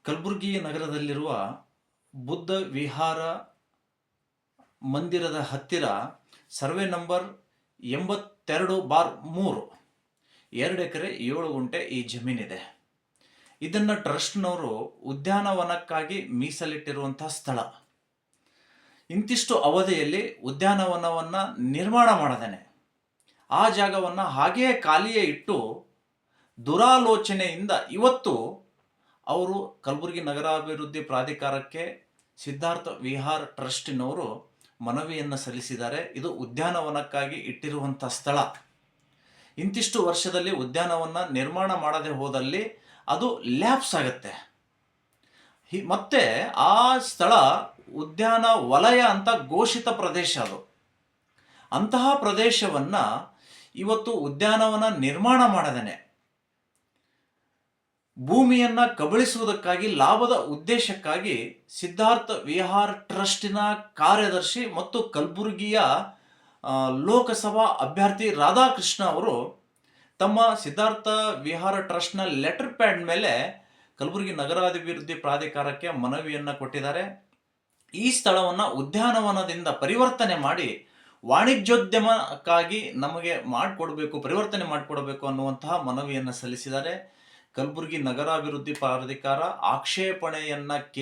ಕಲಬುರಗಿ ನಗರದಲ್ಲಿರುವ ಬುದ್ಧ ವಿಹಾರ ಮಂದಿರದ ಹತ್ತಿರ ಸರ್ವೆ ನಂಬರ್ 82/3 2 ಎಕರೆ 7 ಗುಂಟೆ ಈ ಜಮೀನಿದೆ. ಇದನ್ನು ಟ್ರಸ್ಟ್ನವರು ಉದ್ಯಾನವನಕ್ಕಾಗಿ ಮೀಸಲಿಟ್ಟಿರುವಂತಹ ಸ್ಥಳ. ಇಂತಿಷ್ಟು ಅವಧಿಯಲ್ಲಿ ಉದ್ಯಾನವನವನ್ನು ನಿರ್ಮಾಣ ಮಾಡದೇನೆ ಆ ಜಾಗವನ್ನು ಹಾಗೆಯೇ ಖಾಲಿಯೇ ಇಟ್ಟು ದುರಾಲೋಚನೆಯಿಂದ ಇವತ್ತು ಅವರು ಕಲಬುರಗಿ ನಗರಾಭಿವೃದ್ಧಿ ಪ್ರಾಧಿಕಾರಕ್ಕೆ ಸಿದ್ಧಾರ್ಥ ವಿಹಾರ್ ಟ್ರಸ್ಟಿನವರು ಮನವಿಯನ್ನು ಸಲ್ಲಿಸಿದ್ದಾರೆ. ಇದು ಉದ್ಯಾನವನಕ್ಕಾಗಿ ಇಟ್ಟಿರುವಂಥ ಸ್ಥಳ. ಇಂತಿಷ್ಟು ವರ್ಷದಲ್ಲಿ ಉದ್ಯಾನವನ ನಿರ್ಮಾಣ ಮಾಡದೆ ಹೋದಲ್ಲಿ ಅದು ಲ್ಯಾಪ್ಸ್ ಆಗುತ್ತೆ. ಮತ್ತೆ ಆ ಸ್ಥಳ ಉದ್ಯಾನ ವಲಯ ಅಂತ ಘೋಷಿತ ಪ್ರದೇಶ ಅದು. ಅಂತಹ ಪ್ರದೇಶವನ್ನು ಇವತ್ತು ಉದ್ಯಾನವನ ನಿರ್ಮಾಣ ಮಾಡದೇನೆ ಭೂಮಿಯನ್ನು ಕಬಳಿಸುವುದಕ್ಕಾಗಿ ಲಾಭದ ಉದ್ದೇಶಕ್ಕಾಗಿ ಸಿದ್ಧಾರ್ಥ ವಿಹಾರ್ ಟ್ರಸ್ಟಿನ ಕಾರ್ಯದರ್ಶಿ ಮತ್ತು ಕಲಬುರಗಿಯ ಲೋಕಸಭಾ ಅಭ್ಯರ್ಥಿ ರಾಧಾಕೃಷ್ಣ ಅವರು ತಮ್ಮ ಸಿದ್ಧಾರ್ಥ ವಿಹಾರ ಟ್ರಸ್ಟ್ನ ಲೆಟರ್ ಪ್ಯಾಡ್ ಮೇಲೆ ಕಲಬುರಗಿ ನಗರಾಭಿವೃದ್ಧಿ ಪ್ರಾಧಿಕಾರಕ್ಕೆ ಮನವಿಯನ್ನು ಕೊಟ್ಟಿದ್ದಾರೆ. ಈ ಸ್ಥಳವನ್ನು ಉದ್ಯಾನವನದಿಂದ ಪರಿವರ್ತನೆ ಮಾಡಿ ವಾಣಿಜ್ಯೋದ್ಯಮಕ್ಕಾಗಿ ನಮಗೆ ಪರಿವರ್ತನೆ ಮಾಡಿಕೊಡಬೇಕು ಅನ್ನುವಂತಹ ಮನವಿಯನ್ನು ಸಲ್ಲಿಸಿದ್ದಾರೆ. ಕಲಬುರಗಿ ನಗರಾಭಿವೃದ್ಧಿ ಪ್ರಾಧಿಕಾರ ಆಕ್ಷೇಪಣೆಯನ್ನ